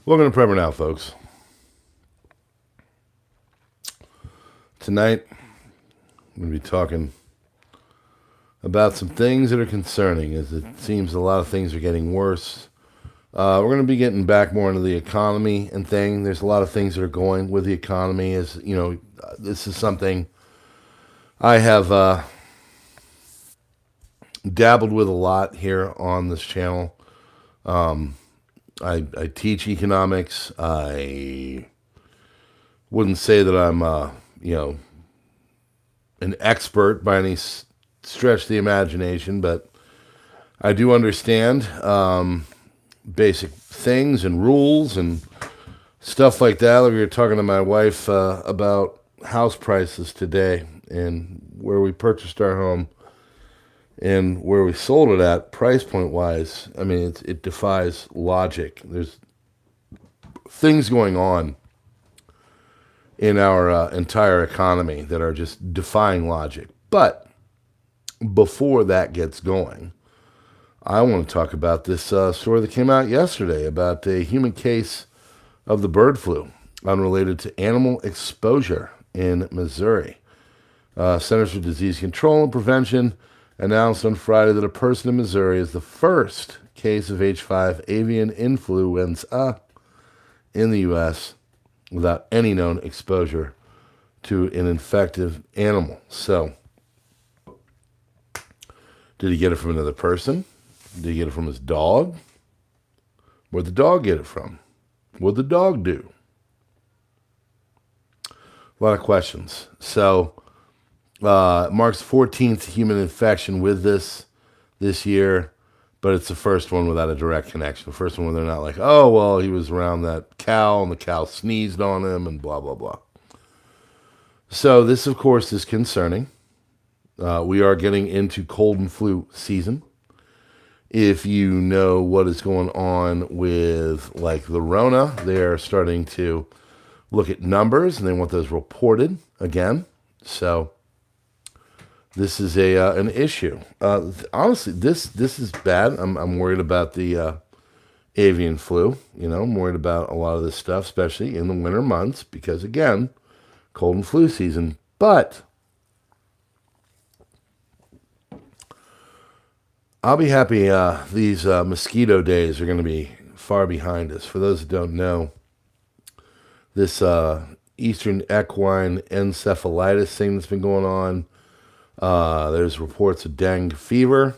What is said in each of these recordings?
Welcome to PrepperNow, folks. Tonight, I'm going to be talking about some things that are concerning, as it seems a lot of things are getting worse. We're going to be getting back more into the economy and thing. There's a lot of things that are going with the economy. As you know, this is something I have dabbled with a lot here on this channel. I teach economics. I wouldn't say that I'm, an expert by any stretch of the imagination, but I do understand basic things and rules and stuff like that. Like we were talking to my wife about house prices today and where we purchased our home and where we sold it at, price point wise. I mean, it defies logic. There's things going on in our entire economy that are just defying logic. But before that gets going, I want to talk about this story that came out yesterday about a human case of the bird flu unrelated to animal exposure in Missouri. Centers for Disease Control and Prevention announced on Friday that a person in Missouri is the first case of H5 avian influenza in the U.S. without any known exposure to an infected animal. So, did he get it from another person? Did he get it from his dog? Where'd the dog get it from? What'd the dog do? A lot of questions. So, marks the 14th human infection with this year, but it's the first one without a direct connection. The first one where they're not like, oh, well, he was around that cow and the cow sneezed on him and blah, blah, blah. So this, of course, is concerning. We are getting into cold and flu season. If you know what is going on with, like, the Rona, they're starting to look at numbers and they want those reported again. So this is an issue. Honestly, this is bad. I'm worried about the avian flu. I'm worried about a lot of this stuff, especially in the winter months, because again, cold and flu season. But I'll be happy these mosquito days are going to be far behind us. For those that don't know, this Eastern equine encephalitis thing that's been going on. There's reports of dengue fever.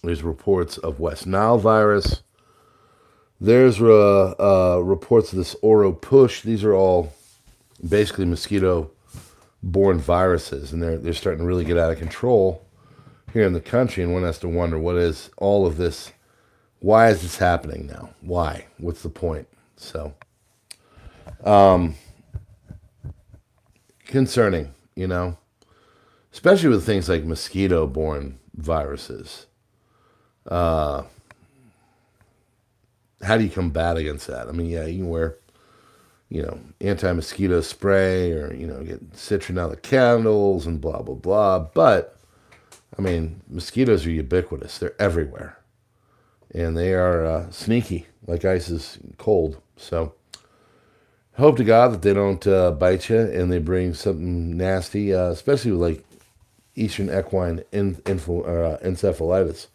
There's reports of West Nile virus. There's reports of this Oro push. These are all basically mosquito-borne viruses, and they're starting to really get out of control here in the country, and one has to wonder, what is all of this? Why is this happening now? Why? What's the point? So, concerning, especially with things like mosquito-borne viruses. How do you combat against that? I mean, yeah, you can wear, anti-mosquito spray or, get citronella candles and blah, blah, blah. But, I mean, mosquitoes are ubiquitous. They're everywhere. And they are sneaky, like ice is cold. So, hope to God that they don't bite you and they bring something nasty, especially with, like, Eastern equine encephalitis.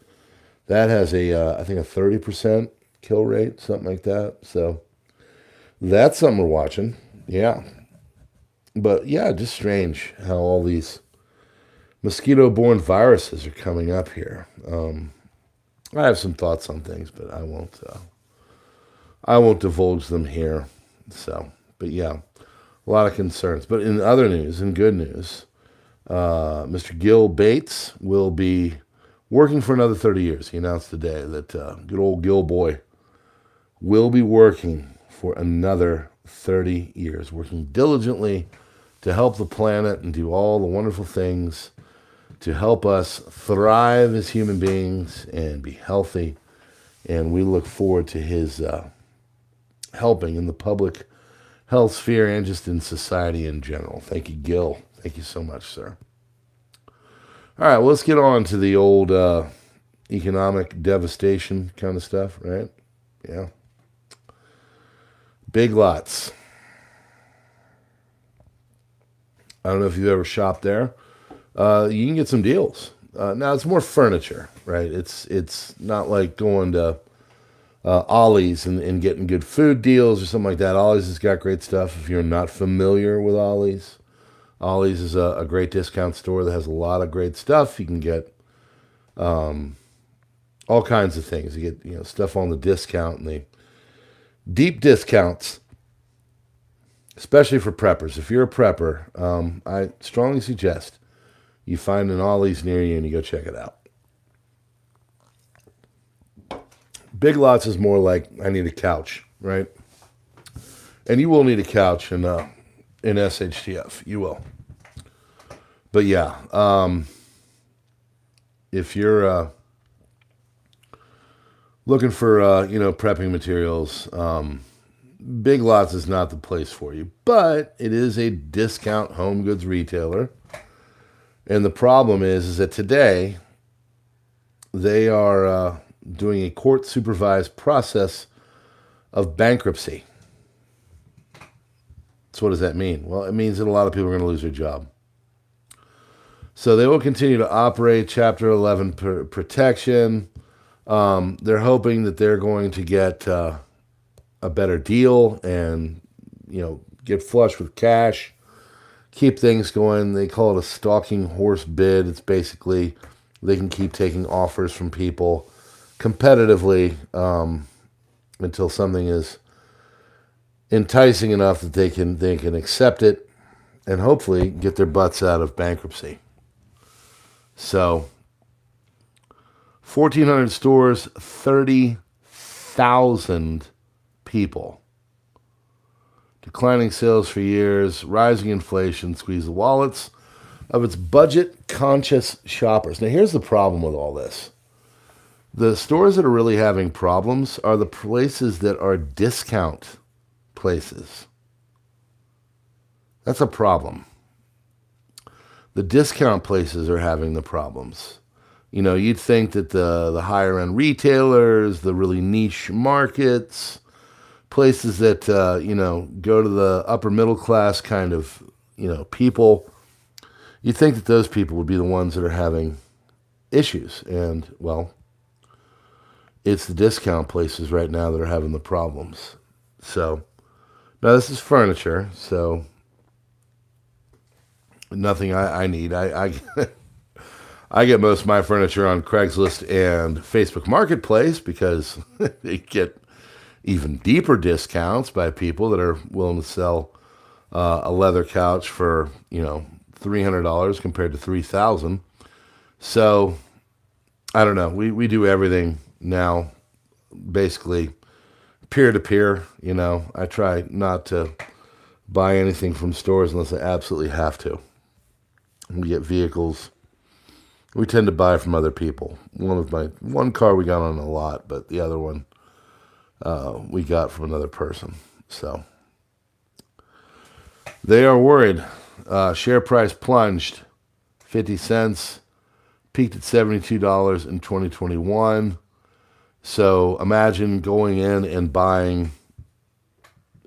That has I think a 30% kill rate, something like that. So that's something we're watching. Yeah. But yeah, just strange how all these mosquito-borne viruses are coming up here. I have some thoughts on things, but I won't divulge them here. So, but yeah, a lot of concerns. But in other news, in good news, Mr. Gil Bates will be working for another 30 years. He announced today that good old Gil boy will be working for another 30 years, working diligently to help the planet and do all the wonderful things to help us thrive as human beings and be healthy. And we look forward to his helping in the public health sphere and just in society in general. Thank you, Gil. Thank you so much, sir. All right, well, let's get on to the old economic devastation kind of stuff, right? Yeah. Big Lots. I don't know if you've ever shopped there. You can get some deals. Now it's more furniture, right? It's not like going to Ollie's and getting good food deals or something like that. Ollie's has got great stuff. If you're not familiar with Ollie's, Ollie's is a great discount store that has a lot of great stuff. You can get all kinds of things. You get stuff on the discount and the deep discounts, especially for preppers. If you're a prepper, I strongly suggest you find an Ollie's near you and you go check it out. Big Lots is more like, I need a couch, right? And you will need a couch in SHTF. You will. But yeah, if you're looking for, prepping materials, Big Lots is not the place for you. But it is a discount home goods retailer. And the problem is that today they are doing a court-supervised process of bankruptcy. So what does that mean? Well, it means that a lot of people are going to lose their job. So they will continue to operate Chapter 11 protection. They're hoping that they're going to get a better deal and, get flush with cash, keep things going. They call it a stalking horse bid. It's basically they can keep taking offers from people competitively until something is enticing enough that they can accept it and hopefully get their butts out of bankruptcy. So 1,400 stores, 30,000 people. Declining sales for years, rising inflation squeeze the wallets of its budget-conscious shoppers. Now, here's the problem with all this. The stores that are really having problems are the places that are discount places. That's a problem. The discount places are having the problems. You'd think that the higher-end retailers, the really niche markets, places that, go to the upper middle class kind of, people, you'd think that those people would be the ones that are having issues. And, well, it's the discount places right now that are having the problems. So, now this is furniture, so nothing I need. I get most of my furniture on Craigslist and Facebook Marketplace because they get even deeper discounts by people that are willing to sell a leather couch for, $300 compared to $3,000. So, I don't know. We do everything now, basically peer-to-peer. I try not to buy anything from stores unless I absolutely have to. We get vehicles. We tend to buy from other people. One car we got on a lot, but the other one we got from another person. So they are worried. Share price plunged 50 cents, peaked at $72 in 2021. So imagine going in and buying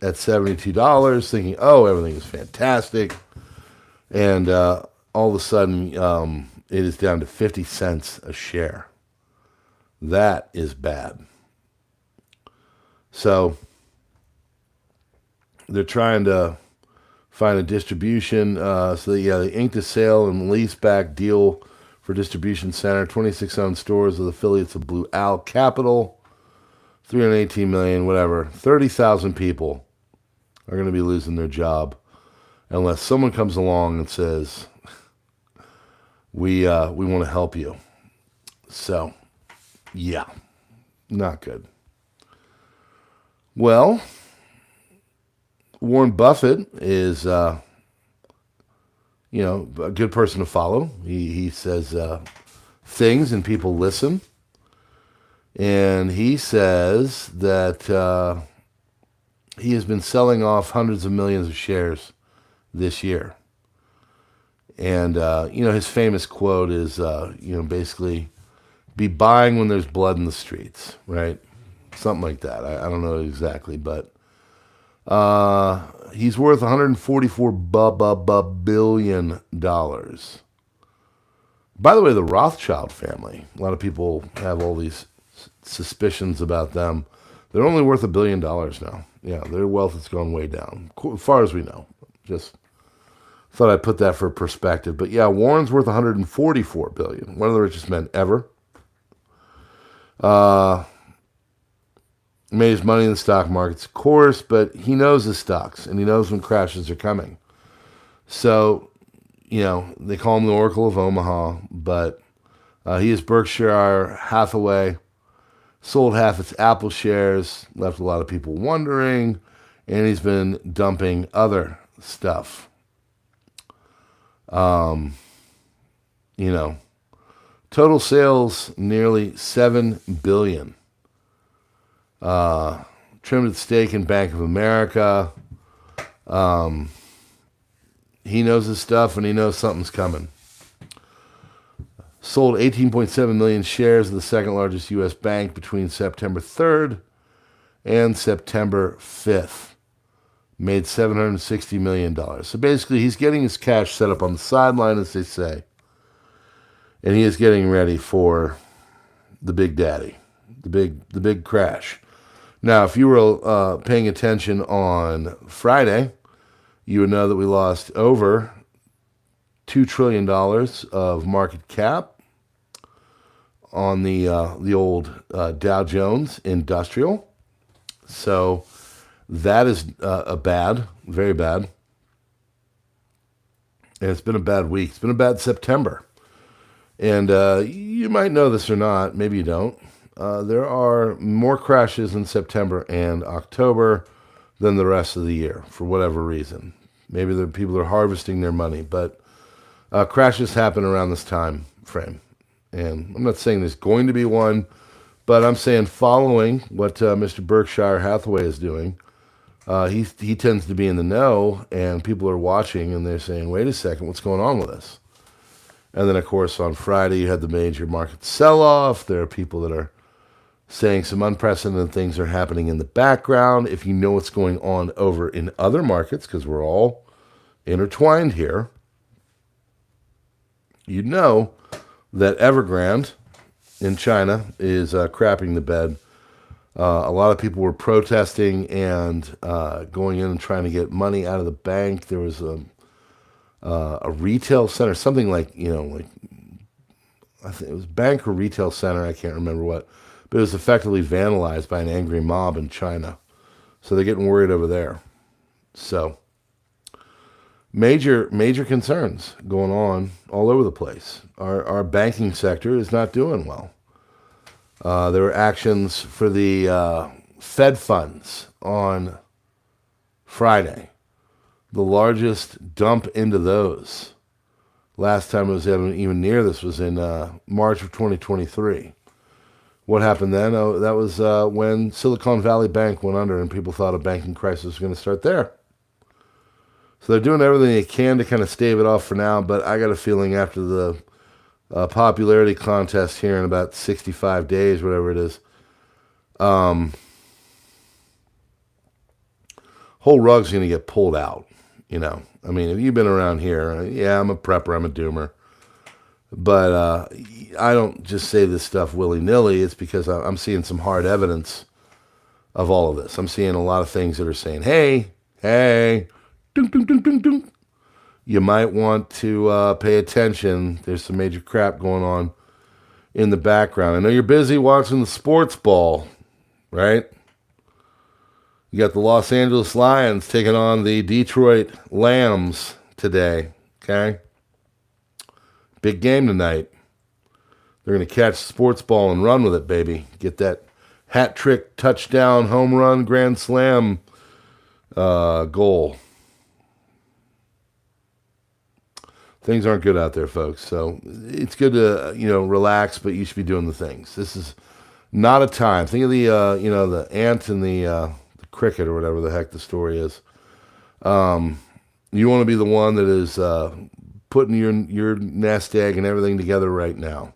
at $72, thinking, oh, everything is fantastic. And all of a sudden, it is down to 50 cents a share. That is bad. So they're trying to find a distribution. They inked a sale and leaseback deal for distribution center, 26 owned stores with affiliates of Blue Owl Capital, $318 million, whatever. 30,000 people are going to be losing their job unless someone comes along and says, we want to help you. So, yeah, not good. Well, Warren Buffett is, a good person to follow. He says things and people listen. And he says that he has been selling off hundreds of millions of shares this year. And, his famous quote is, basically, be buying when there's blood in the streets, right? Something like that. I don't know exactly, but He's worth $144 billion. By the way, the Rothschild family, a lot of people have all these suspicions about them. They're only worth $1 billion now. Yeah, their wealth has gone way down, as far as we know. Just thought I'd put that for perspective. But yeah, Warren's worth $144 billion. One of the richest men ever. Made his money in the stock markets, of course, but he knows his stocks, and he knows when crashes are coming. So, they call him the Oracle of Omaha, but he is Berkshire Hathaway, sold half its Apple shares, left a lot of people wondering, and he's been dumping other stuff. Total sales nearly $7 billion. Trimmed its stake in Bank of America. He knows his stuff, and he knows something's coming. Sold 18.7 million shares of the second largest U.S. bank between September 3rd and September 5th. Made $760 million. So basically, he's getting his cash set up on the sideline, as they say. And he is getting ready for the big daddy, the big crash. Now, if you were paying attention on Friday, you would know that we lost over $2 trillion of market cap on the old Dow Jones Industrial. So that is very bad. And it's been a bad week. It's been a bad September. And you might know this or not. Maybe you don't. There are more crashes in September and October than the rest of the year, for whatever reason. Maybe the people are harvesting their money, but crashes happen around this time frame. And I'm not saying there's going to be one, but I'm saying following what Mr. Berkshire Hathaway is doing, he tends to be in the know, and people are watching, and they're saying, wait a second, what's going on with this? And then, of course, on Friday, you had the major market sell-off. There are people that are saying some unprecedented things are happening in the background. If you know what's going on over in other markets, because we're all intertwined here, you know that Evergrande in China is crapping the bed. A lot of people were protesting and going in and trying to get money out of the bank. There was a retail center, something like I think it was bank or retail center, I can't remember what, but it was effectively vandalized by an angry mob in China. So they're getting worried over there. So major concerns going on all over the place. Our banking sector is not doing well. There were actions for the Fed funds on Friday. The largest dump into those. Last time it was even near this was in March of 2023. What happened then? Oh, that was when Silicon Valley Bank went under and people thought a banking crisis was going to start there. So they're doing everything they can to kind of stave it off for now, but I got a feeling after the popularity contest here in about 65 days, whatever it is, whole rug's going to get pulled out. I mean, if you've been around here, yeah, I'm a prepper, I'm a doomer. But I don't just say this stuff willy-nilly. It's because I'm seeing some hard evidence of all of this. I'm seeing a lot of things that are saying, hey, dunk, dunk, dunk, dunk, dunk. You might want to pay attention. There's some major crap going on in the background. I know you're busy watching the sports ball, right? You got the Los Angeles Lions taking on the Detroit Lambs today, okay? Big game tonight. They're going to catch the sports ball and run with it, baby. Get that hat trick, touchdown, home run, grand slam goal. Things aren't good out there, folks. So it's good to, relax, but you should be doing the things. This is not a time. Think of the, the ant and the cricket or whatever the heck the story is. You want to be the one that is putting your nest egg and everything together right now.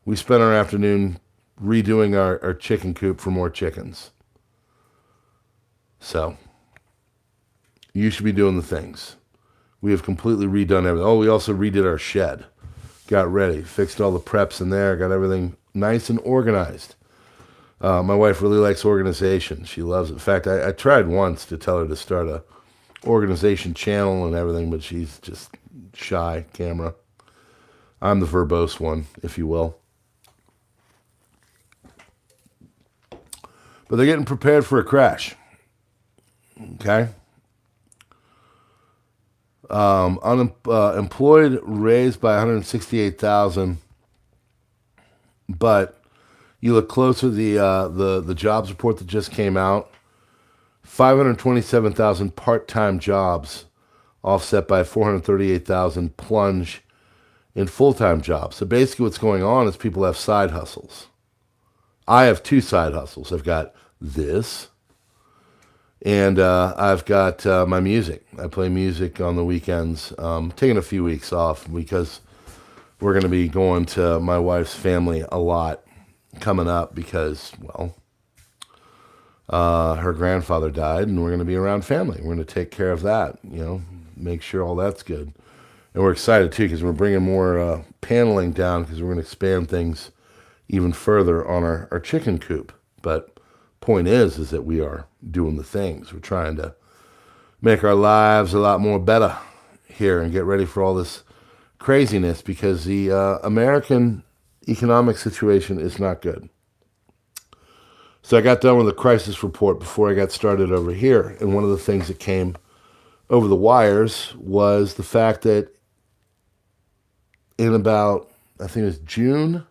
We spent our afternoon redoing our chicken coop for more chickens. So You should be doing the things. We have completely redone everything. Oh, we also redid our shed. Got ready, fixed all the preps in there, got everything nice and organized. My wife really likes organization. She loves it. In fact, I tried once to tell her to start a organization channel and everything, but she's just shy camera. I'm the verbose one, if you will. But they're getting prepared for a crash. Okay? Unemployed raised by 168,000, but you look closer, the jobs report that just came out, 527,000 part-time jobs, offset by 438,000 plunge in full-time jobs. So basically what's going on is people have side hustles. I have two side hustles. I've got this, and I've got my music. I play music on the weekends. Taking a few weeks off because we're going to be going to my wife's family a lot coming up because, well, her grandfather died, and we're going to be around family. We're going to take care of that, make sure all that's good. And we're excited, too, because we're bringing more paneling down because we're going to expand things even further on our chicken coop. But point is that we are doing the things. We're trying to make our lives a lot more better here and get ready for all this craziness because the American economic situation is not good. So I got done with the crisis report before I got started over here. And one of the things that came over the wires was the fact that in about, I think it was June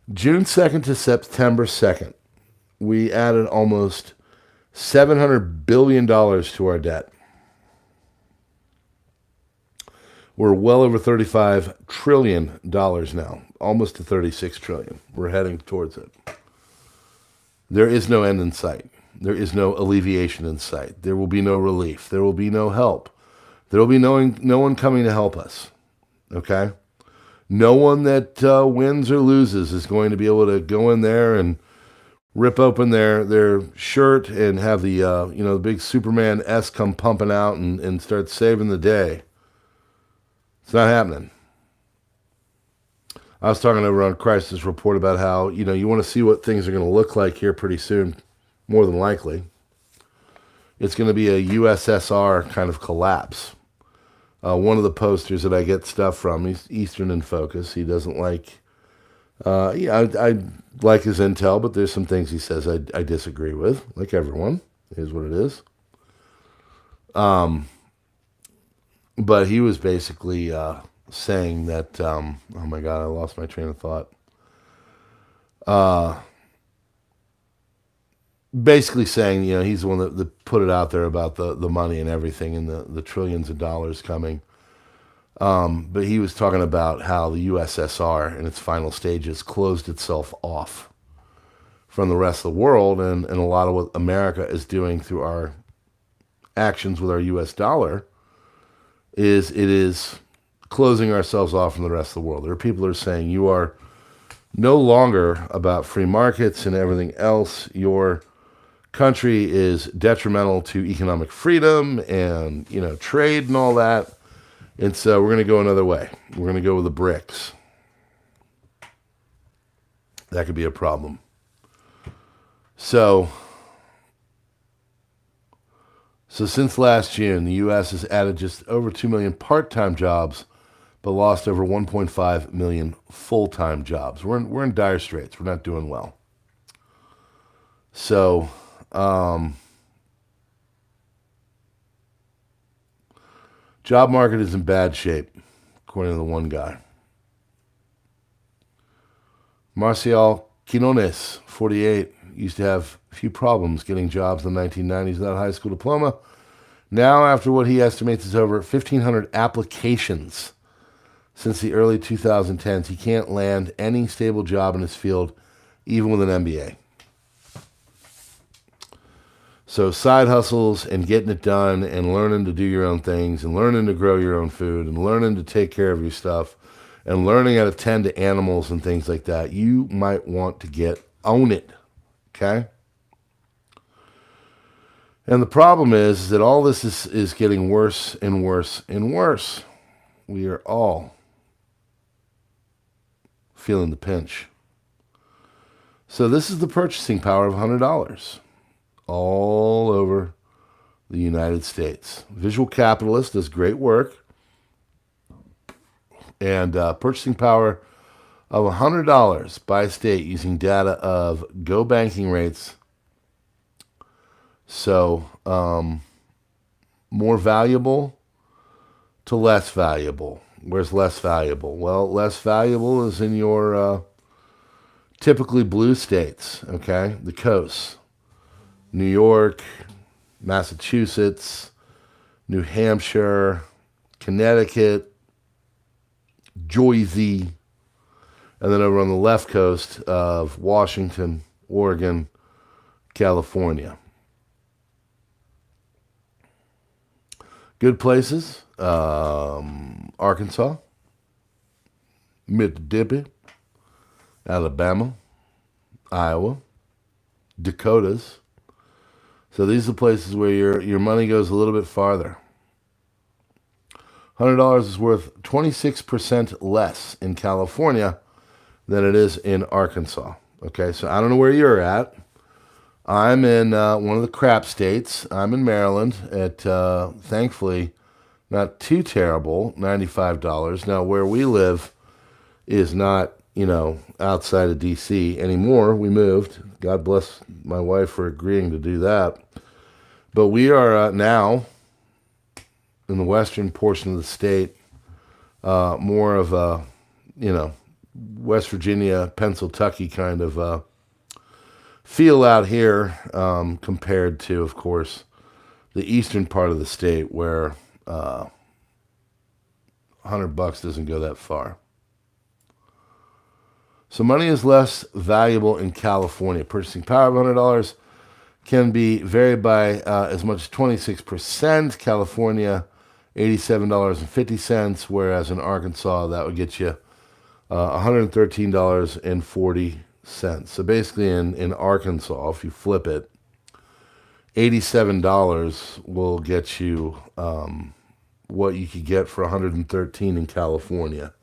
2nd to September 2nd, we added almost $700 billion to our debt. We're well over $35 trillion now, almost to $36 trillion. We're heading towards it. There is no end in sight. There is no alleviation in sight. There will be no relief. There will be no help. There will be no one coming to help us. Okay? No one that wins or loses is going to be able to go in there and rip open their shirt and have the big Superman S come pumping out and start saving the day. It's not happening. I was talking over on Crisis Report about how, you want to see what things are going to look like here pretty soon, more than likely. It's going to be a USSR kind of collapse. One of the posters that I get stuff from, he's Eastern in focus. He doesn't like, I like his intel, but there's some things he says I disagree with, like everyone. It is what it is. But he was basically saying that, oh my God, I lost my train of thought. Basically saying, he's the one that put it out there about the money and everything and the trillions of dollars coming. But he was talking about how the USSR in its final stages closed itself off from the rest of the world, and a lot of what America is doing through our actions with our US dollar is it is closing ourselves off from the rest of the world. There are people that are saying you are no longer about free markets and everything else. Your country is detrimental to economic freedom and, trade and all that. And so we're going to go another way. We're going to go with the BRICS. That could be a problem. So since last June, the U.S. has added just over 2 million part-time jobs, but lost over 1.5 million full-time jobs. We're in dire straits. We're not doing well. So, job market is in bad shape, according to the one guy. Marcial Quinones, 48, used to have a few problems getting jobs in the 1990s without a high school diploma. Now, after what he estimates is over 1,500 applications since the early 2010s, he can't land any stable job in his field, even with an MBA. So side hustles and getting it done and learning to do your own things and learning to grow your own food and learning to take care of your stuff and learning how to tend to animals and things like that, you might want to own it, okay? And the problem is that all this is getting worse and worse and worse. We are all feeling the pinch. So this is the purchasing power of $100 all over the United States. Visual Capitalist does great work. And purchasing power of $100 by state using data of Go banking rates. So more valuable to less valuable. Where's less valuable? Well, less valuable is in your typically blue states, okay? The coasts. New York, Massachusetts, New Hampshire, Connecticut, JASE, and then over on the left coast of Washington, Oregon, California. Good places, Arkansas, Mississippi, Alabama, Iowa, Dakotas. So these are the places where your money goes a little bit farther. $100 is worth 26% less in California than it is in Arkansas. Okay, so I don't know where you're at. I'm in one of the crap states. I'm in Maryland at, thankfully, not too terrible, $95. Now, where we live is not, outside of D.C. anymore. We moved. God bless my wife for agreeing to do that. But we are now in the western portion of the state, more of a, West Virginia, Pennsylvania kind of feel out here compared to, of course, the eastern part of the state where $100 doesn't go that far. So money is less valuable in California. Purchasing power of $100 can be varied by as much as 26%. California, $87.50, whereas in Arkansas, that would get you $113.40. So basically in Arkansas, if you flip it, $87 will get you what you could get for $113 in California,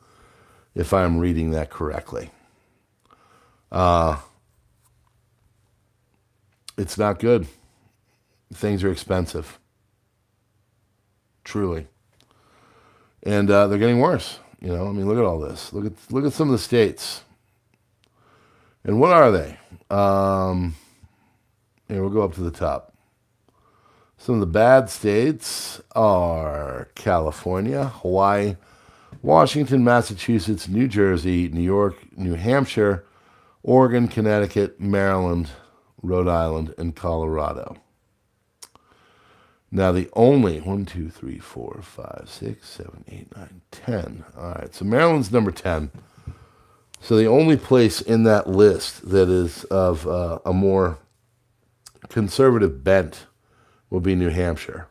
if I'm reading that correctly. It's not good. Things are expensive. Truly. And they're getting worse. Look at all this. Look at some of the states. And what are they? Here, we'll go up to the top. Some of the bad states are California, Hawaii, Washington, Massachusetts, New Jersey, New York, New Hampshire, Oregon, Connecticut, Maryland, Rhode Island, and Colorado. Now the only 1, 2, 3, 4, 5, 6, 7, 8, 9, 10. All right, so Maryland's number 10. So the only place in that list that is of a more conservative bent will be New Hampshire.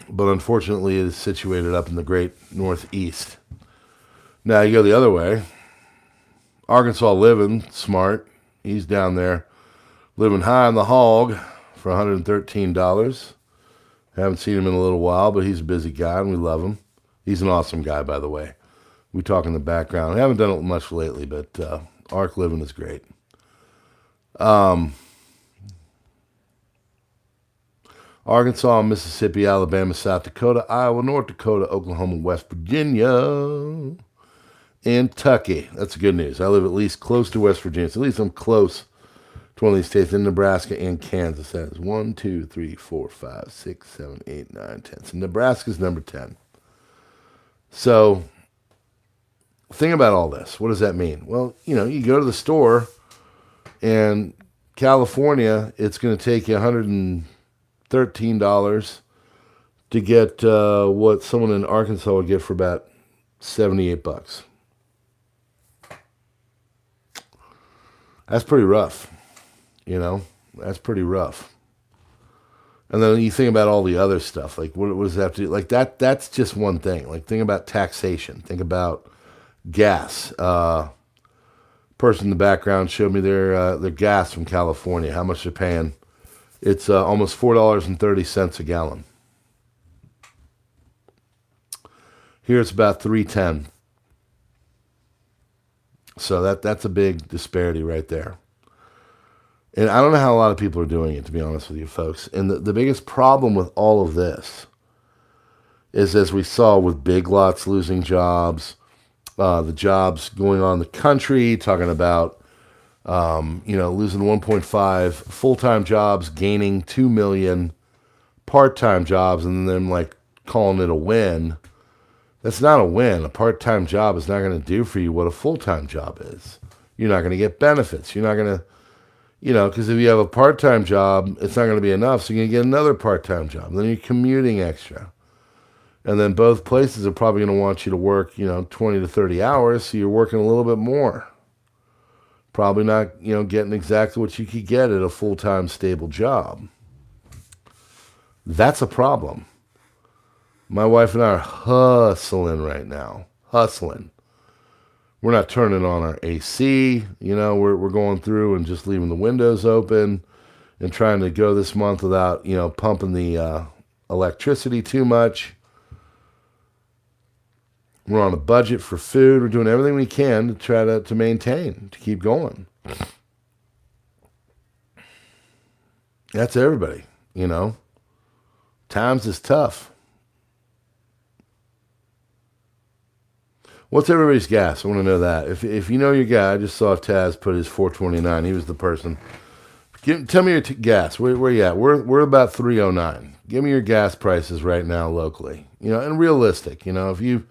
But unfortunately, it is situated up in the great Northeast. Now you go the other way. Arkansas living smart. He's down there living high on the hog for $113. Haven't seen him in a little while, but he's a busy guy and we love him. He's an awesome guy, by the way. We talk in the background. I haven't done it much lately, but Ark living is great. Arkansas, Mississippi, Alabama, South Dakota, Iowa, North Dakota, Oklahoma, West Virginia, and Kentucky. That's good news. I live at least close to West Virginia. So at least I'm close to one of these states in Nebraska and Kansas. That is 1, 2, 3, 4, 5, 6, 7, 8, 9, 10. So Nebraska's number 10. So think about all this. What does that mean? Well, you go to the store and California, it's going to take you $113 to get what someone in Arkansas would get for about $78. That's pretty rough. That's pretty rough. And then you think about all the other stuff. Like, what does that have to do? Like, that's just one thing. Like, think about taxation. Think about gas. Person in the background showed me their gas from California, how much they're paying It's almost $4.30 a gallon. Here it's about $3.10. So that's a big disparity right there. And I don't know how a lot of people are doing it, to be honest with you folks. And the biggest problem with all of this is, as we saw with Big Lots losing jobs, the jobs going on in the country, talking about, losing 1.5 full-time jobs, gaining 2 million part-time jobs, and then like calling it a win. That's not a win. A part-time job is not going to do for you what a full-time job is. You're not going to get benefits. You're not going to, because if you have a part-time job, it's not going to be enough, so you're going to get another part-time job. And then you're commuting extra. And then both places are probably going to want you to work, 20 to 30 hours, so you're working a little bit more. Probably not, getting exactly what you could get at a full-time stable job. That's a problem. My wife and I are hustling right now. Hustling. We're not turning on our AC. We're going through and just leaving the windows open and trying to go this month without, pumping the electricity too much. We're on a budget for food. We're doing everything we can to try to maintain, to keep going. That's everybody, Times is tough. What's everybody's gas? I want to know that. If you know your guy, I just saw Taz put his 429. He was the person. Tell me your gas. Where you at? We're about 309. Give me your gas prices right now locally. And realistic. If you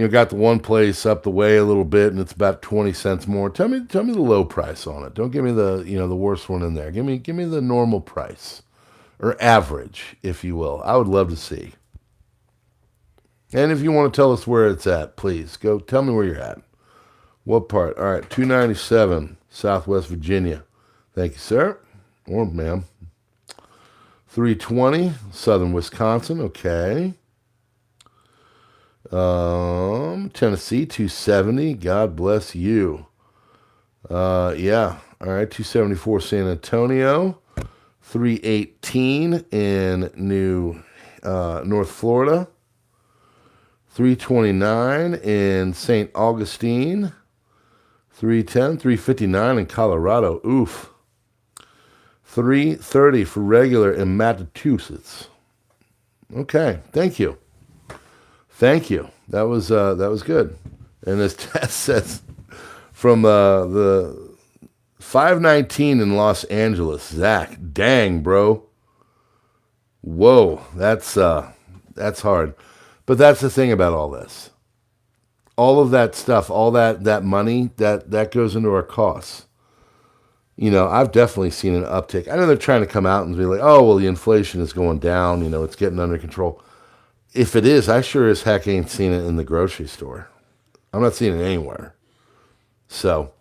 got the one place up the way a little bit and it's about 20 cents more, tell me the low price on it. Don't give me the the worst one in there. Give me the normal price or average, if you will. I would love to see. And if you want to tell us where it's at, please go tell me where you're at. What part? All right, 297, Southwest Virginia. Thank you, sir. Or ma'am. 320, Southern Wisconsin. Okay. Tennessee, 270. God bless you. Yeah. All right, 274, San Antonio. 318 in North Florida. 329 in St. Augustine, 310, 359 in Colorado. Oof. 330 for regular in Massachusetts. Okay, thank you. Thank you. That was good. And this test says from the 519 in Los Angeles. Zach, dang, bro. Whoa, that's hard. But that's the thing about all this. All of that stuff, all that money, that goes into our costs. I've definitely seen an uptick. I know they're trying to come out and be like, oh, well, the inflation is going down. It's getting under control. If it is, I sure as heck ain't seen it in the grocery store. I'm not seeing it anywhere. So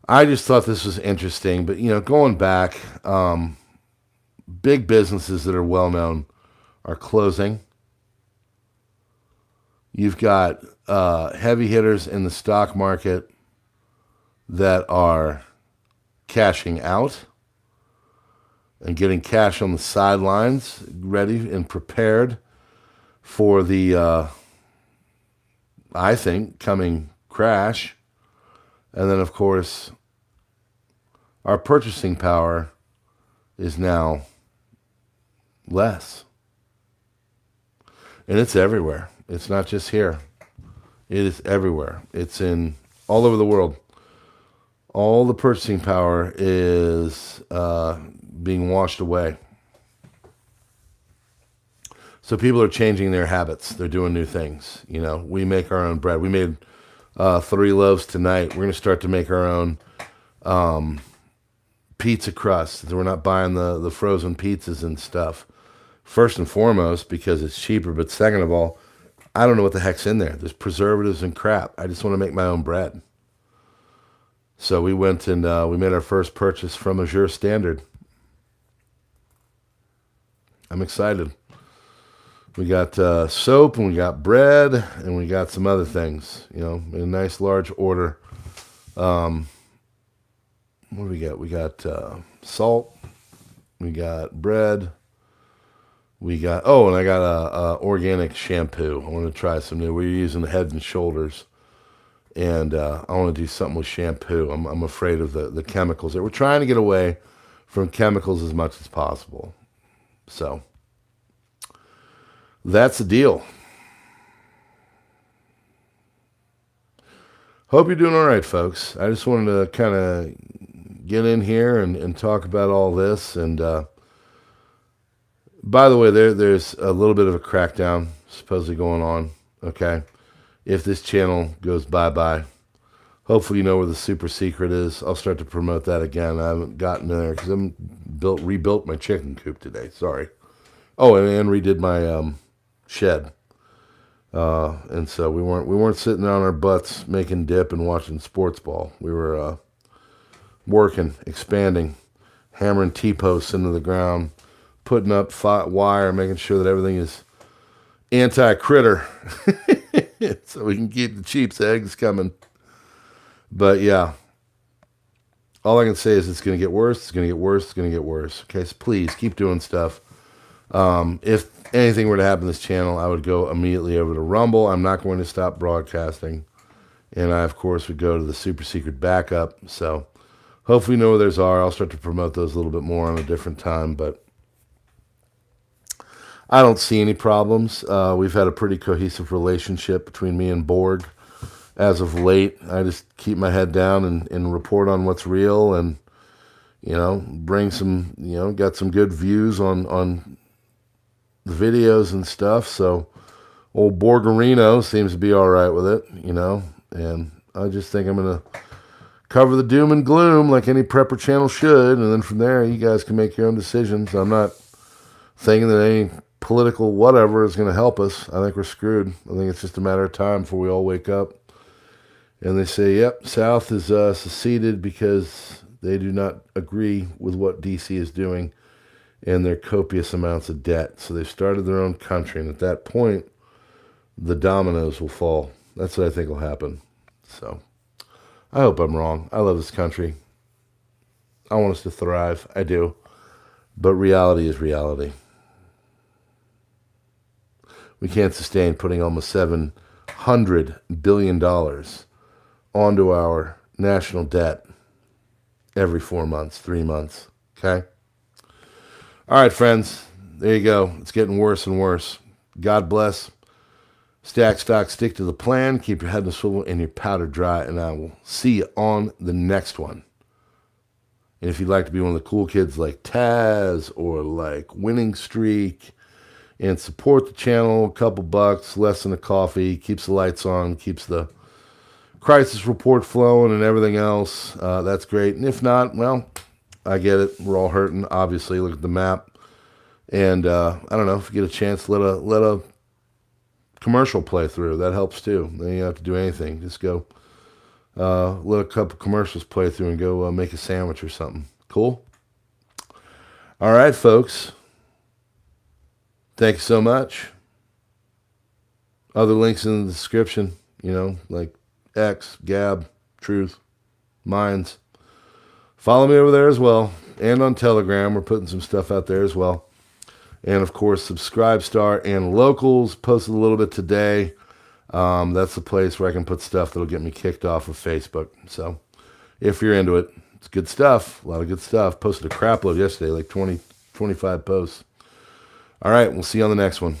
I just thought this was interesting. But, going back, big businesses that are well-known are closing. You've got heavy hitters in the stock market that are cashing out and getting cash on the sidelines, ready and prepared for the, I think, coming crash. And then, of course, our purchasing power is now less. And it's everywhere. It's not just here. It is everywhere. It's in all over the world. All the purchasing power is being washed away. So people are changing their habits. They're doing new things. We make our own bread. We made 3 loaves tonight. We're going to start to make our own pizza crust. We're not buying the frozen pizzas and stuff. First and foremost, because it's cheaper. But second of all, I don't know what the heck's in there. There's preservatives and crap. I just want to make my own bread. So we went and we made our first purchase from Azure Standard. I'm excited. We got soap and we got bread and we got some other things, in a nice large order. What do we got? We got salt, We got bread. We got, oh, and I got a organic shampoo. I want to try some new. We're using the Head and Shoulders. And I want to do something with shampoo. I'm afraid of the chemicals. We're trying to get away from chemicals as much as possible. So that's the deal. Hope you're doing all right, folks. I just wanted to kind of get in here and talk about all this. And by the way, there's a little bit of a crackdown supposedly going on. Okay. If this channel goes bye-bye, hopefully you know where the super secret is. I'll start to promote that again. I haven't gotten in there because I rebuilt my chicken coop today. Sorry. Oh, and redid my shed. And so we weren't sitting on our butts making dip and watching sports ball. We were working, expanding, hammering T-posts into the ground, putting up wire, making sure that everything is anti-critter. So we can keep the Chiefs eggs coming. But yeah, all I can say is it's going to get worse. It's going to get worse. It's going to get worse. Okay, so please keep doing stuff. If anything were to happen to this channel, I would go immediately over to Rumble. I'm not going to stop broadcasting. And I, of course, would go to the super secret backup. So hopefully you know where those are. I'll start to promote those a little bit more on a different time. But I don't see any problems. We've had a pretty cohesive relationship between me and Borg as of late. I just keep my head down and report on what's real and, bring some, got some good views on the videos and stuff. So old Borgarino seems to be all right with it, and I just think I'm going to cover the doom and gloom like any prepper channel should. And then from there, you guys can make your own decisions. I'm not thinking that any political whatever is going to help us. I think we're screwed. I think it's just a matter of time before we all wake up and they say, yep, South is seceded because they do not agree with what DC is doing and their copious amounts of debt. So they've started their own country, and at that point, the dominoes will fall. That's what I think will happen. So I hope I'm wrong. I love this country. I want us to thrive. I do. But reality is reality. We can't sustain putting almost $700 billion onto our national debt every 4 months, 3 months. Okay? All right, friends. There you go. It's getting worse and worse. God bless. Stack, stock, stick to the plan. Keep your head in the swivel and your powder dry. And I will see you on the next one. And if you'd like to be one of the cool kids like Taz or like Winning Streak, and support the channel, a couple bucks, less than a coffee, keeps the lights on, keeps the crisis report flowing and everything else. That's great. And if not, well, I get it. We're all hurting, obviously. Look at the map. And I don't know, if you get a chance, let a commercial play through. That helps too. Then you don't have to do anything. Just go let a couple commercials play through and go make a sandwich or something. Cool? All right, folks. Thank you so much. Other links in the description, like X, Gab, Truth, Minds. Follow me over there as well. And on Telegram, we're putting some stuff out there as well. And of course, Subscribestar and Locals. Posted a little bit today. That's the place where I can put stuff that'll get me kicked off of Facebook. So if you're into it, it's good stuff. A lot of good stuff. Posted a crap load yesterday, like 20, 25 posts. All right, we'll see you on the next one.